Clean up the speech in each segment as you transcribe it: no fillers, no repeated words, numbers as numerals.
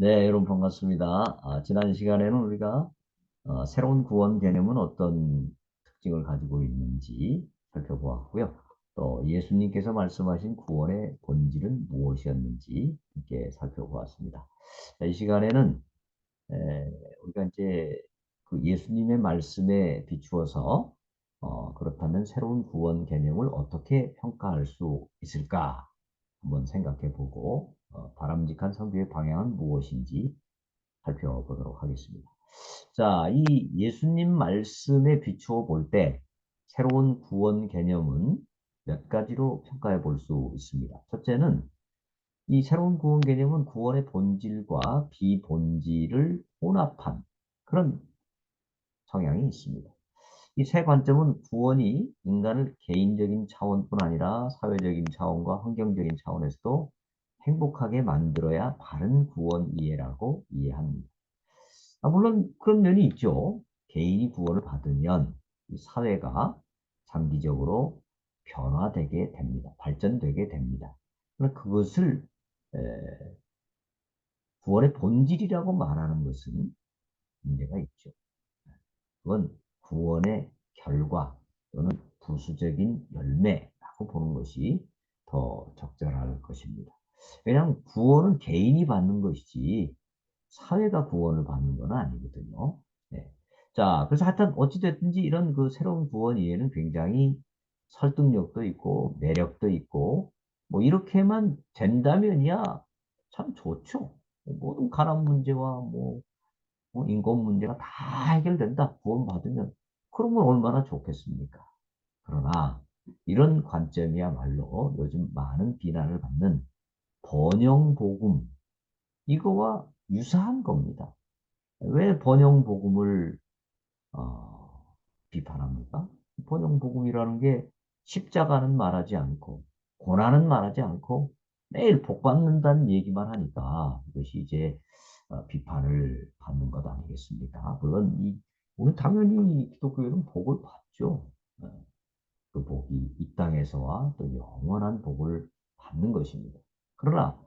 네, 여러분 반갑습니다. 지난 시간에는 우리가 새로운 구원 개념은 어떤 특징을 가지고 있는지 살펴보았고요. 또 예수님께서 말씀하신 구원의 본질은 무엇이었는지 함께 살펴보았습니다. 자, 이 시간에는 우리가 이제 그 예수님의 말씀에 비추어서 그렇다면 새로운 구원 개념을 어떻게 평가할 수 있을까 한번 생각해 보고 바람직한 선교의 방향은 무엇인지 살펴보도록 하겠습니다. 자, 이 예수님 말씀에 비추어 볼 때 새로운 구원 개념은 몇 가지로 평가해 볼 수 있습니다. 첫째는 이 새로운 구원 개념은 구원의 본질과 비본질을 혼합한 그런 성향이 있습니다. 이 세 관점은 구원이 인간을 개인적인 차원뿐 아니라 사회적인 차원과 환경적인 차원에서도 행복하게 만들어야 바른 구원 이해라고 이해합니다. 물론 그런 면이 있죠. 개인이 구원을 받으면 이 사회가 장기적으로 변화되게 됩니다. 발전되게 됩니다. 그러나 그것을 에, 구원의 본질이라고 말하는 것은 문제가 있죠. 그건 구원의 결과 또는 부수적인 열매라고 보는 것이 더 적절할 것입니다. 왜냐하면 구원은 개인이 받는 것이지 사회가 구원을 받는 건 아니거든요. 네. 자, 그래서 하여튼 어찌됐든지 이런 그 새로운 구원 이해는 굉장히 설득력도 있고 매력도 있고 뭐 이렇게만 된다면야 참 좋죠. 모든 가난 문제와 인권 문제가 다 해결된다. 구원받으면. 그러면 얼마나 좋겠습니까? 그러나 이런 관점이야말로 요즘 많은 비난을 받는 번영복음, 이거와 유사한 겁니다. 왜 번영복음을 비판합니까? 번영복음이라는 게 십자가는 말하지 않고 고난은 말하지 않고 매일 복 받는다는 얘기만 하니까 이것이 이제 비판을 받는 것 아니겠습니까? 물론 우리 당연히 기독교회는 복을 받죠. 어, 그 복이 이 땅에서와 또 영원한 복을 받는 것입니다. 그러나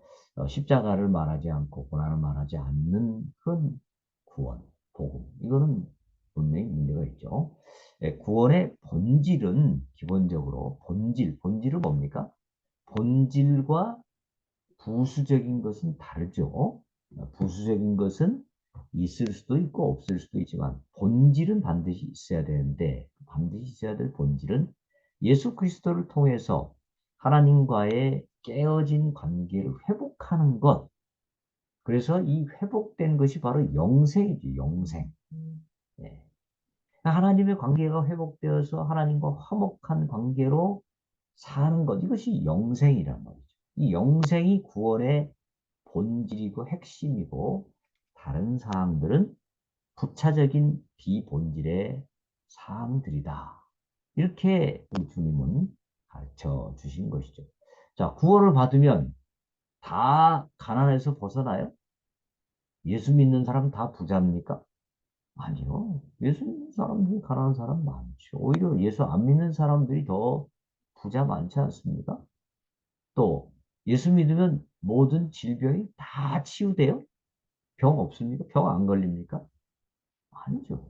십자가를 말하지 않고 고난을 말하지 않는 그런 구원, 복음, 이거는 분명히 문제가 있죠. 구원의 본질은 기본적으로 본질은 뭡니까? 본질과 부수적인 것은 다르죠. 부수적인 것은 있을 수도 있고 없을 수도 있지만 본질은 반드시 있어야 되는데 반드시 있어야 될 본질은 예수 그리스도를 통해서 하나님과의 깨어진 관계를 회복하는 것. 그래서 이 회복된 것이 바로 영생이죠, 영생. 네. 하나님의 관계가 회복되어서 하나님과 화목한 관계로 사는 것. 이것이 영생이란 말이죠. 이 영생이 구원의 본질이고 핵심이고 다른 사항들은 부차적인 비본질의 사항들이다. 이렇게 우리 주님은 가르쳐 주신 것이죠. 자, 구원을 받으면 다 가난에서 벗어나요? 예수 믿는 사람 다 부자입니까? 아니요. 예수 믿는 사람들이 가난한 사람 많죠. 오히려 예수 안 믿는 사람들이 더 부자 많지 않습니까? 또 예수 믿으면 모든 질병이 다 치유돼요? 병 없습니까? 병 안 걸립니까? 아니죠.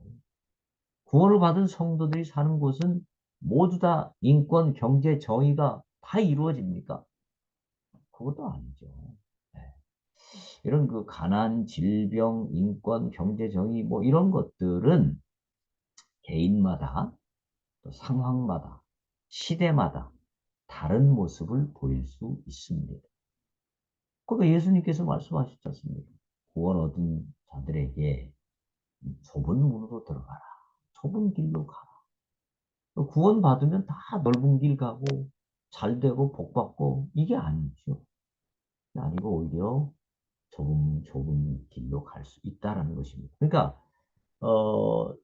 구원을 받은 성도들이 사는 곳은 모두 다 인권, 경제, 정의가 다 이루어집니까? 그것도 아니죠. 네. 이런 그 가난, 질병, 인권, 경제, 정의 뭐 이런 것들은 개인마다 또 상황마다 시대마다 다른 모습을 보일 수 있습니다. 그러니까 예수님께서 말씀하셨지 않습니까? 구원 얻은 자들에게 좁은 문으로 들어가라. 좁은 길로 가라. 구원받으면 다 넓은 길 가고 잘 되고 복 받고 이게 아니죠. 아니고 오히려 좁은 길로 갈 수 있다라는 것입니다. 그러니까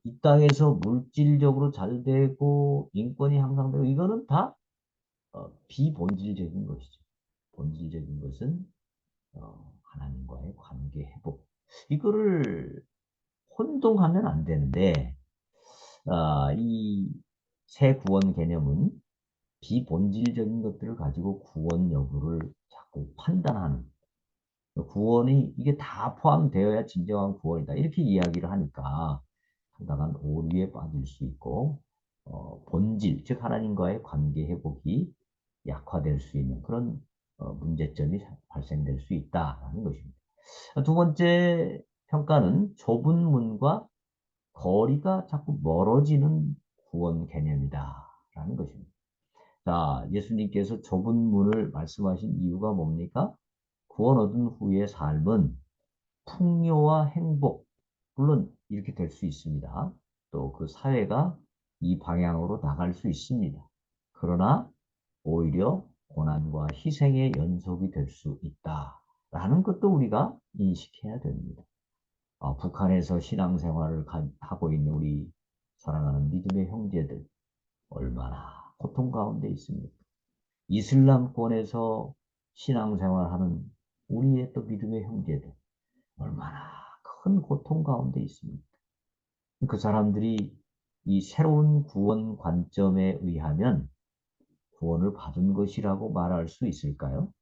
이 땅에서 물질적으로 잘 되고 인권이 향상되고 이거는 다 비본질적인 것이죠. 본질적인 것은 하나님과의 관계 회복. 이거를 혼동하면 안 되는데 이 새 구원 개념은 비본질적인 것들을 가지고 구원 여부를 자꾸 판단하는 구원이 이게 다 포함되어야 진정한 구원이다. 이렇게 이야기를 하니까 상당한 오류에 빠질 수 있고 본질, 즉 하나님과의 관계 회복이 약화될 수 있는 그런 문제점이 발생될 수 있다라는 것입니다. 두 번째 평가는 좁은 문과 거리가 자꾸 멀어지는 구원 개념이다라는 것입니다. 자, 예수님께서 좁은 문을 말씀하신 이유가 뭡니까? 구원 얻은 후의 삶은 풍요와 행복, 물론 이렇게 될 수 있습니다. 또 그 사회가 이 방향으로 나갈 수 있습니다. 그러나 오히려 고난과 희생의 연속이 될 수 있다라는 것도 우리가 인식해야 됩니다. 북한에서 신앙생활을 하고 있는 우리 사랑하는 믿음의 형제들 얼마나 고통 가운데 있습니까? 이슬람권에서 신앙생활하는 우리의 또 믿음의 형제들 얼마나 큰 고통 가운데 있습니까? 그 사람들이 이 새로운 구원 관점에 의하면 구원을 받은 것이라고 말할 수 있을까요?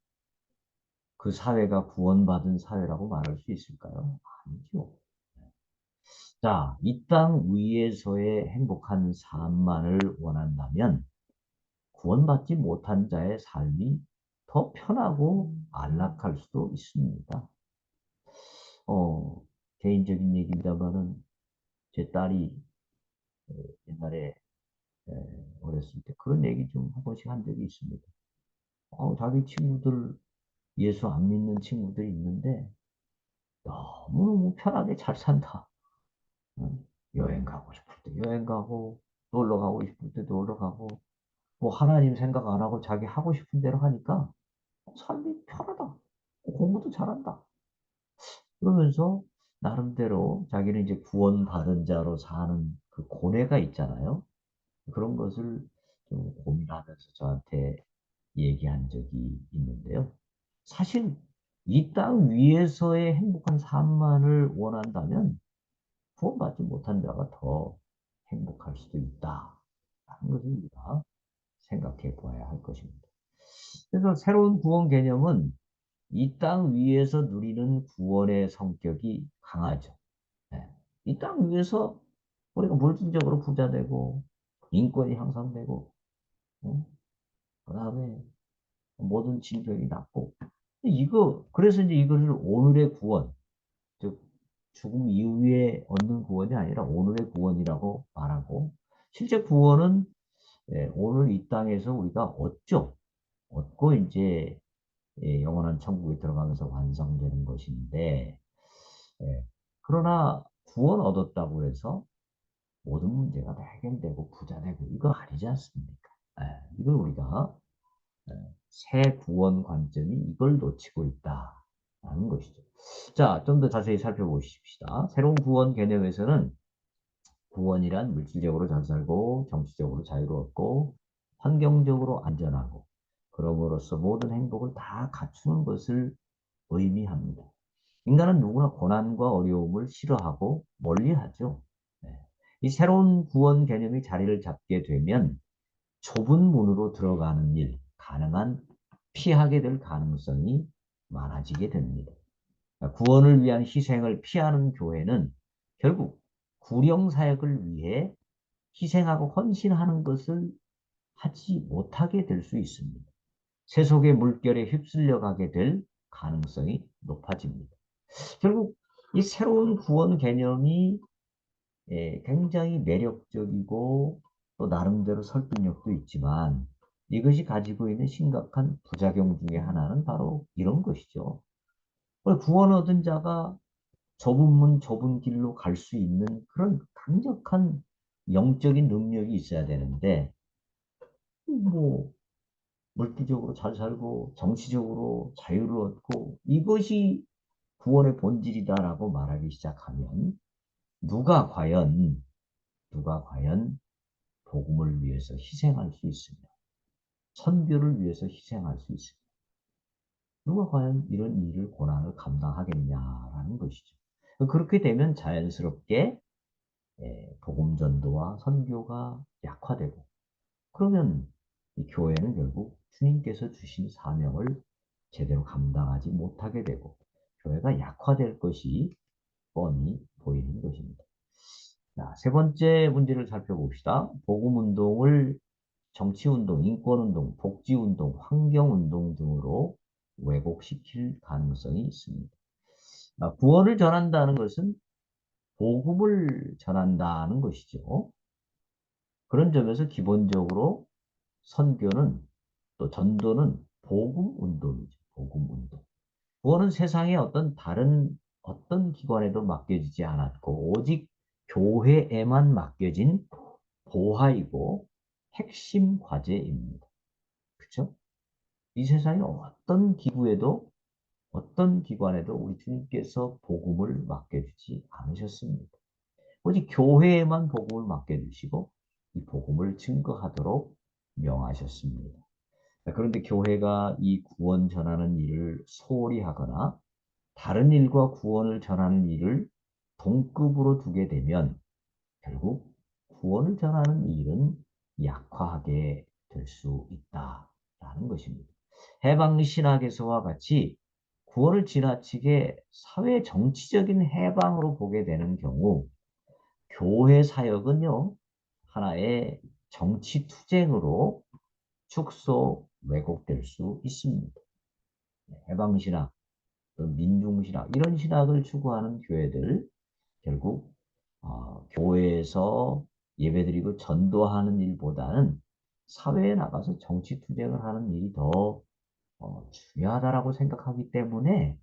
그 사회가 구원받은 사회라고 말할 수 있을까요? 아니죠. 자, 이 땅 위에서의 행복한 삶만을 원한다면 구원받지 못한 자의 삶이 더 편하고 안락할 수도 있습니다. 어, 개인적인 얘기입니다만은 제 딸이 옛날에 어렸을 때 그런 얘기 좀 한 번씩 한 적이 있습니다. 자기 친구들 예수 안 믿는 친구들이 있는데 너무너무 편하게 잘 산다. 응? 여행 가고 싶을 때 여행 가고 놀러 가고 싶을 때 놀러 가고 뭐 하나님 생각 안 하고 자기 하고 싶은 대로 하니까 삶이 편하다. 공부도 잘한다. 그러면서 나름대로 자기는 이제 구원받은 자로 사는 그 고뇌가 있잖아요. 그런 것을 좀 고민하면서 저한테 얘기한 적이 있는데요. 사실 이 땅 위에서의 행복한 삶만을 원한다면 구원받지 못한 자가 더 행복할 수도 있다라는 것을 우리가 생각해 보아야 할 것입니다. 그래서 새로운 구원 개념은 이 땅 위에서 누리는 구원의 성격이 강하죠. 네. 이 땅 위에서 우리가 물질적으로 부자 되고 인권이 향상되고 그다음에 모든 질병이 낫고 그래서 이제 이거를 오늘의 구원, 즉 죽음 이후에 얻는 구원이 아니라 오늘의 구원이라고 말하고 실제 구원은 오늘 이 땅에서 우리가 얻고 이제 영원한 천국에 들어가면서 완성되는 것인데 예, 그러나 구원 얻었다고 해서 모든 문제가 다 해결되고 부자 되고 이거 아니지 않습니까? 이걸 우리가 새 구원 관점이 이걸 놓치고 있다라는 것이죠. 자, 좀 더 자세히 살펴보십시다. 새로운 구원 개념에서는 구원이란 물질적으로 잘 살고 정치적으로 자유롭고 환경적으로 안전하고 그럼으로써 모든 행복을 다 갖추는 것을 의미합니다. 인간은 누구나 고난과 어려움을 싫어하고 멀리하죠. 네. 이 새로운 구원 개념이 자리를 잡게 되면 좁은 문으로 들어가는 일, 가능한 피하게 될 가능성이 많아지게 됩니다. 구원을 위한 희생을 피하는 교회는 결국 구령 사역을 위해 희생하고 헌신하는 것을 하지 못하게 될 수 있습니다. 세속의 물결에 휩쓸려 가게 될 가능성이 높아집니다. 결국 이 새로운 구원 개념이 굉장히 매력적이고 또 나름대로 설득력도 있지만 이것이 가지고 있는 심각한 부작용 중에 하나는 바로 이런 것이죠. 구원 얻은 자가 좁은 문, 좁은 길로 갈 수 있는 그런 강력한 영적인 능력이 있어야 되는데 뭐 물질적으로 잘 살고 정치적으로 자유를 얻고 이것이 구원의 본질이다라고 말하기 시작하면 누가 과연 누가 과연 복음을 위해서 희생할 수 있으며 선교를 위해서 희생할 수 있으며 누가 과연 이런 일을 고난을 감당하겠냐라는 것이죠. 그렇게 되면 자연스럽게 복음 전도와 선교가 약화되고 그러면 이 교회는 결국 주님께서 주신 사명을 제대로 감당하지 못하게 되고 교회가 약화될 것이 뻔히 보이는 것입니다. 자, 세 번째 문제를 살펴봅시다. 복음운동을 정치운동, 인권운동, 복지운동, 환경운동 등으로 왜곡시킬 가능성이 있습니다. 구원을 전한다는 것은 복음을 전한다는 것이죠. 그런 점에서 기본적으로 선교는 또 전도는 복음운동이죠. 복음운동. 구원은 세상의 어떤 다른 어떤 기관에도 맡겨지지 않았고 오직 교회에만 맡겨진 보화이고 핵심 과제입니다. 그렇죠? 이 세상의 어떤 기구에도 어떤 기관에도 우리 주님께서 복음을 맡겨주지 않으셨습니다. 오직 교회에만 복음을 맡겨주시고 이 복음을 증거하도록 명하셨습니다. 그런데 교회가 이 구원 전하는 일을 소홀히 하거나 다른 일과 구원을 전하는 일을 동급으로 두게 되면 결국 구원을 전하는 일은 약화하게 될 수 있다라는 것입니다. 해방신학에서와 같이 구원을 지나치게 사회 정치적인 해방으로 보게 되는 경우 교회 사역은요 하나의 정치 투쟁으로 축소 왜곡될 수 있습니다. 해방신학, 민중신학 이런 신학을 추구하는 교회들 결국 교회에서 예배드리고 전도하는 일보다는 사회에 나가서 정치 투쟁을 하는 일이 더 중요하다라고 생각하기 때문에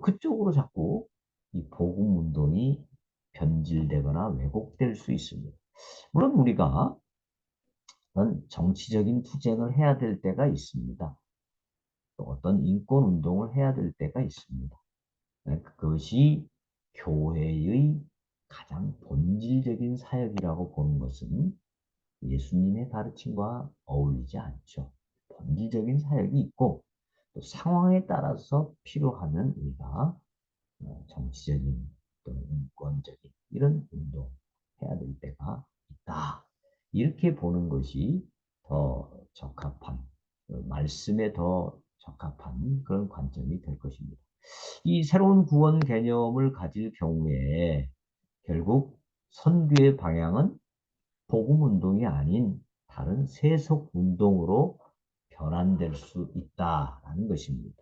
그쪽으로 자꾸 이 복음 운동이 변질되거나 왜곡될 수 있습니다. 물론 우리가 어떤 정치적인 투쟁을 해야 될 때가 있습니다. 또 어떤 인권 운동을 해야 될 때가 있습니다. 그것이 교회의 가장 본질적인 사역이라고 보는 것은 예수님의 가르침과 어울리지 않죠. 본질적인 사역이 있고 또 상황에 따라서 필요하면 우리가 정치적인 또는 인권적인 이런 운동 해야 될 때가 있다. 이렇게 보는 것이 더 적합한 말씀에 더 적합한 그런 관점이 될 것입니다. 이 새로운 구원 개념을 가질 경우에 결국 선교의 방향은 복음 운동이 아닌 다른 세속 운동으로 변환될 수 있다라는 것입니다.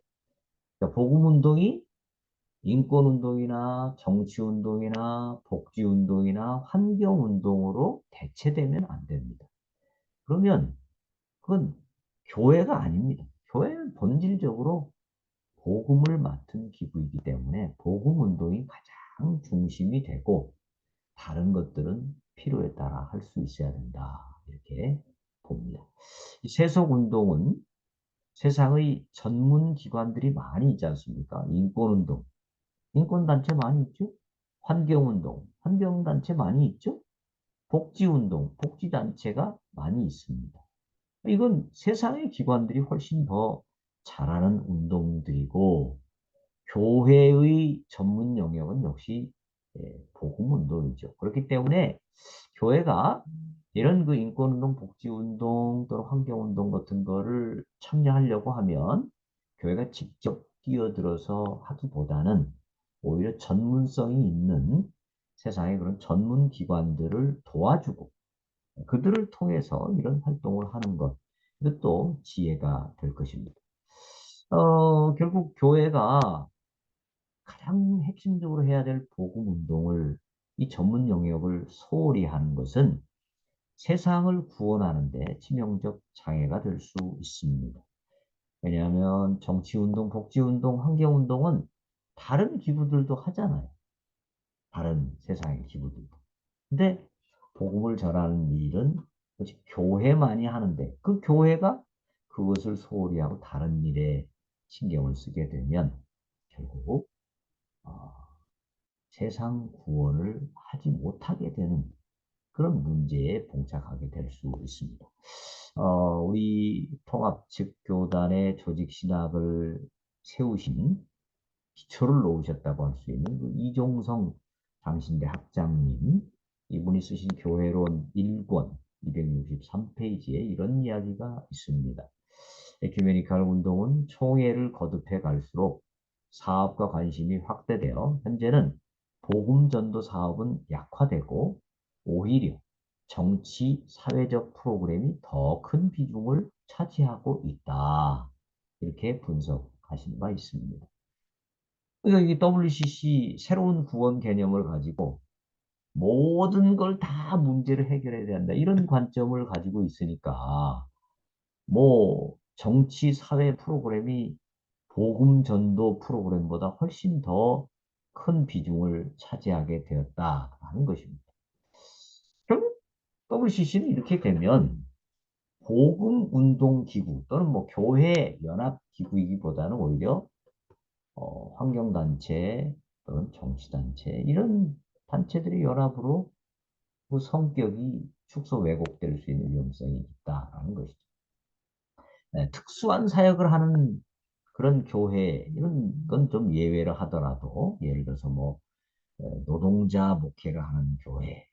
그러니까 복음 운동이 인권 운동이나 정치 운동이나 복지 운동이나 환경 운동으로 대체되면 안 됩니다. 그러면 그건 교회가 아닙니다. 교회는 본질적으로 복음을 맡은 기구이기 때문에 복음 운동이 가장 중심이 되고 다른 것들은 필요에 따라 할 수 있어야 된다. 이렇게 봅니다. 이 세속 운동은 세상의 전문 기관들이 많이 있지 않습니까? 인권 운동, 인권 단체 많이 있죠? 환경 운동, 환경 단체 많이 있죠? 복지 운동, 복지 단체가 많이 있습니다. 이건 세상의 기관들이 훨씬 더 잘하는 운동들이고 교회의 전문 영역은 역시 복음 운동이죠. 그렇기 때문에 교회가 이런 그 인권운동, 복지운동 또는 환경운동 같은 거를 참여하려고 하면 교회가 직접 끼어들어서 하기보다는 오히려 전문성이 있는 세상의 그런 전문 기관들을 도와주고 그들을 통해서 이런 활동을 하는 것, 이것도 지혜가 될 것입니다. 결국 교회가 가장 핵심적으로 해야 될 복음 운동을 이 전문 영역을 소홀히 하는 것은 세상을 구원하는 데 치명적 장애가 될 수 있습니다. 왜냐하면 정치운동, 복지운동, 환경운동은 다른 기구들도 하잖아요. 다른 세상의 기구들도. 근데 복음을 전하는 일은 오직 교회만이 하는데 그 교회가 그것을 소홀히 하고 다른 일에 신경을 쓰게 되면 결국 어, 세상 구원을 하지 못하게 되는 그런 문제에 봉착하게 될 수 있습니다. 우리 통합측교단의 조직신학을 세우신 기초를 놓으셨다고 할 수 있는 그 이종성 장신대 학장님, 이분이 쓰신 교회론 1권 263페이지에 이런 이야기가 있습니다. 에큐메니칼 운동은 총회를 거듭해 갈수록 사업과 관심이 확대되어 현재는 복음 전도 사업은 약화되고 오히려 정치, 사회적 프로그램이 더 큰 비중을 차지하고 있다. 이렇게 분석하신 바 있습니다. 그러니까 이 WCC 새로운 구원 개념을 가지고 모든 걸 다 문제를 해결해야 된다. 이런 관점을 가지고 있으니까 뭐 정치 사회 프로그램이 복음 전도 프로그램보다 훨씬 더 큰 비중을 차지하게 되었다라는 것입니다. 결국 WCC는 이렇게 되면 복음 운동 기구 또는 뭐 교회 연합 기구이기보다는 오히려 환경단체 또는 정치단체 이런 단체들이 연합으로 그 성격이 축소 왜곡될 수 있는 위험성이 있다라는 것이죠. 네, 특수한 사역을 하는 그런 교회 이런 건 좀 예외를 하더라도 예를 들어서 뭐 노동자 목회를 하는 교회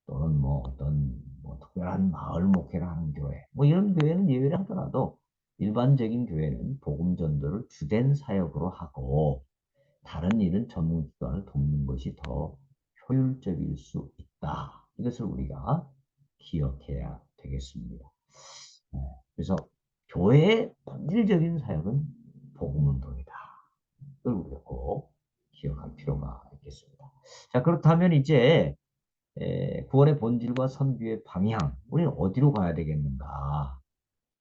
또는 뭐 어떤 뭐 특별한 마을 목회를 하는 교회 뭐 이런 교회는 예외를 하더라도 일반적인 교회는 복음 전도를 주된 사역으로 하고 다른 일은 전문기관을 돕는 것이 더 효율적일 수 있다. 이것을 우리가 기억해야 되겠습니다. 네, 그래서 교회의 본질적인 사역은 복음운동이다. 이걸 우리가 꼭 기억할 필요가 있겠습니다. 자, 그렇다면 이제 구원의 본질과 선교의 방향, 우리는 어디로 가야 되겠는가?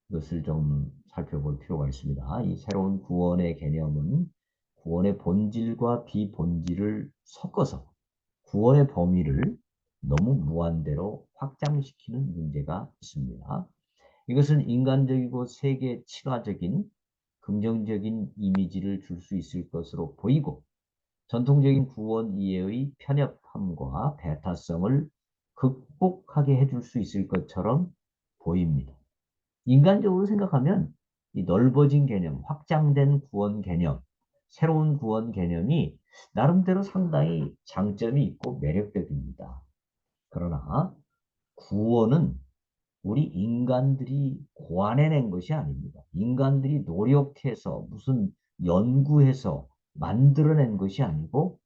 이것을 좀 살펴볼 필요가 있습니다. 이 새로운 구원의 개념은 구원의 본질과 비본질을 섞어서 구원의 범위를 너무 무한대로 확장시키는 문제가 있습니다. 이것은 인간적이고 세계 친화적인 긍정적인 이미지를 줄 수 있을 것으로 보이고 전통적인 구원 이해의 편협함과 배타성을 극복하게 해줄 수 있을 것처럼 보입니다. 인간적으로 생각하면 이 넓어진 개념, 확장된 구원 개념, 새로운 구원 개념이 나름대로 상당히 장점이 있고 매력적입니다. 그러나 구원은 우리 인간들이 고안해낸 것이 아닙니다. 인간들이 노력해서 무슨 연구해서 만들어낸 것이 아니고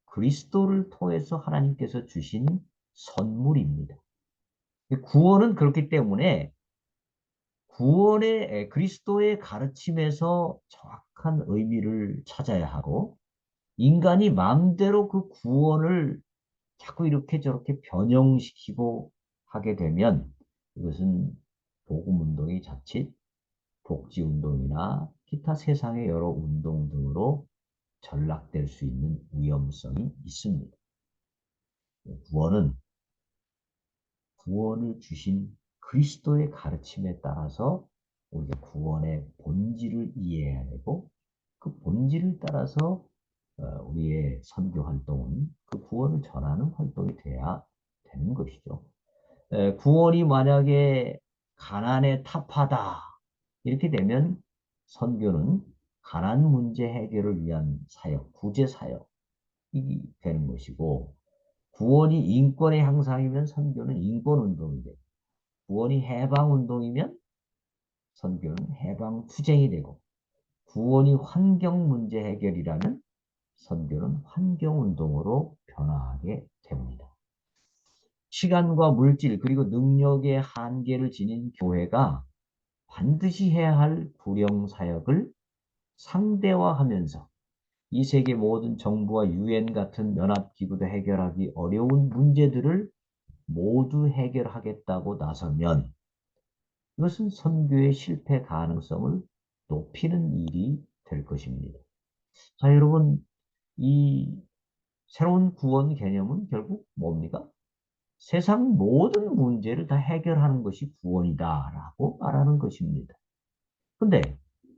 그리스도를 통해서 하나님께서 주신 선물입니다. 구원은 그렇기 때문에 구원의 그리스도의 가르침에서 정확한 의미를 찾아야 하고 인간이 마음대로 그 구원을 자꾸 이렇게 저렇게 변형시키고 하게 되면 이것은 복음운동이 자칫 복지운동이나 기타 세상의 여러 운동 등으로 전락될 수 있는 위험성이 있습니다. 구원은 구원을 주신 그리스도의 가르침에 따라서 우리가 구원의 본질을 이해해야 되고 그 본질을 따라서 우리의 선교 활동은 그 구원을 전하는 활동이 돼야 되는 것이죠. 구원이 만약에 가난에 타파다 이렇게 되면 선교는 가난 문제 해결을 위한 사역, 구제 사역이 되는 것이고 구원이 인권의 향상이면 선교는 인권운동이 되고 구원이 해방운동이면 선교는 해방투쟁이 되고 구원이 환경 문제 해결이라면 선교는 환경운동으로 변화하게 됩니다. 시간과 물질 그리고 능력의 한계를 지닌 교회가 반드시 해야 할 구령 사역을 상대화하면서 이 세계 모든 정부와 유엔 같은 연합기구도 해결하기 어려운 문제들을 모두 해결하겠다고 나서면 이것은 선교의 실패 가능성을 높이는 일이 될 것입니다. 자, 여러분, 이 새로운 구원 개념은 결국 뭡니까? 세상 모든 문제를 다 해결하는 것이 구원이다라고 말하는 것입니다. 근데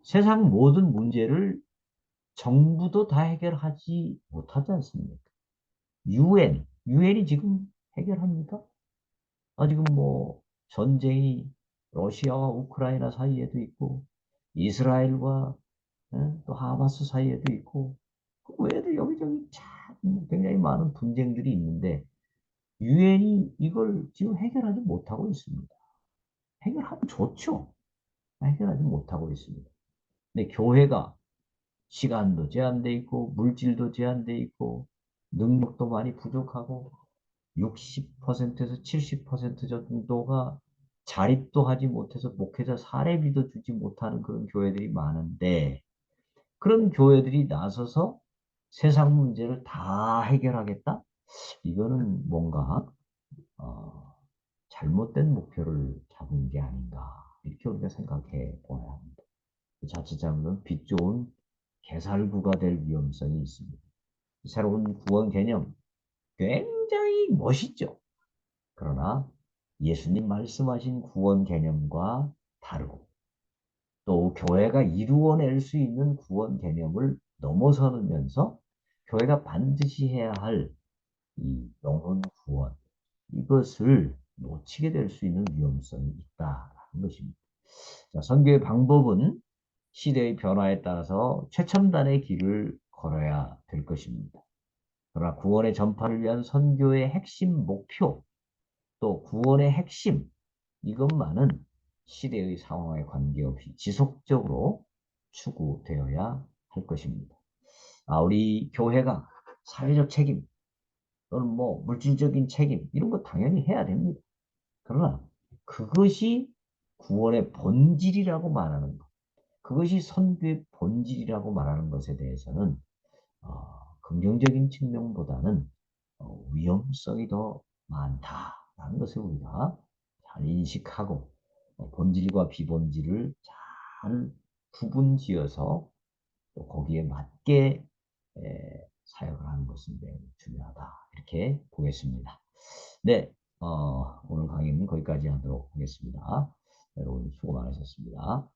세상 모든 문제를 정부도 다 해결하지 못하지 않습니까? 유엔이 지금 해결합니까? 지금 뭐 전쟁이 러시아와 우크라이나 사이에도 있고 이스라엘과 또 하마스 사이에도 있고 그 외에도 여기저기 참 굉장히 많은 분쟁들이 있는데 유엔이 이걸 지금 해결하지 못하고 있습니다. 해결하면 좋죠. 해결하지 못하고 있습니다. 근데 교회가 시간도 제한돼 있고 물질도 제한돼 있고 능력도 많이 부족하고 60%에서 70% 정도가 자립도 하지 못해서 목회자 사례비도 주지 못하는 그런 교회들이 많은데 그런 교회들이 나서서 세상 문제를 다 해결하겠다? 이거는 뭔가 어, 잘못된 목표를 잡은 게 아닌가 이렇게 우리가 생각해 보아야 합니다. 자칫 잘못하면 빛 좋은 개살구가 될 위험성이 있습니다. 새로운 구원 개념 굉장히 멋있죠. 그러나 예수님 말씀하신 구원 개념과 다르고 또 교회가 이루어낼 수 있는 구원 개념을 넘어서면서 교회가 반드시 해야 할 이 영혼 구원 이것을 놓치게 될 수 있는 위험성이 있다라는 것입니다. 자, 선교의 방법은 시대의 변화에 따라서 최첨단의 길을 걸어야 될 것입니다. 그러나 구원의 전파를 위한 선교의 핵심 목표 또 구원의 핵심 이것만은 시대의 상황에 관계없이 지속적으로 추구되어야 할 것입니다. 우리 교회가 사회적 책임 또는 뭐 물질적인 책임 이런 거 당연히 해야 됩니다. 그러나 그것이 구원의 본질이라고 말하는 것, 그것이 선교의 본질이라고 말하는 것에 대해서는 긍정적인 측면보다는 위험성이 더 많다라는 것을 우리가 잘 인식하고 본질과 비본질을 잘 구분지어서 또 거기에 맞게 사역을 하는 것은 매우 중요하다 이렇게 보겠습니다. 네, 오늘 강의는 거기까지 하도록 하겠습니다. 여러분 수고 많으셨습니다.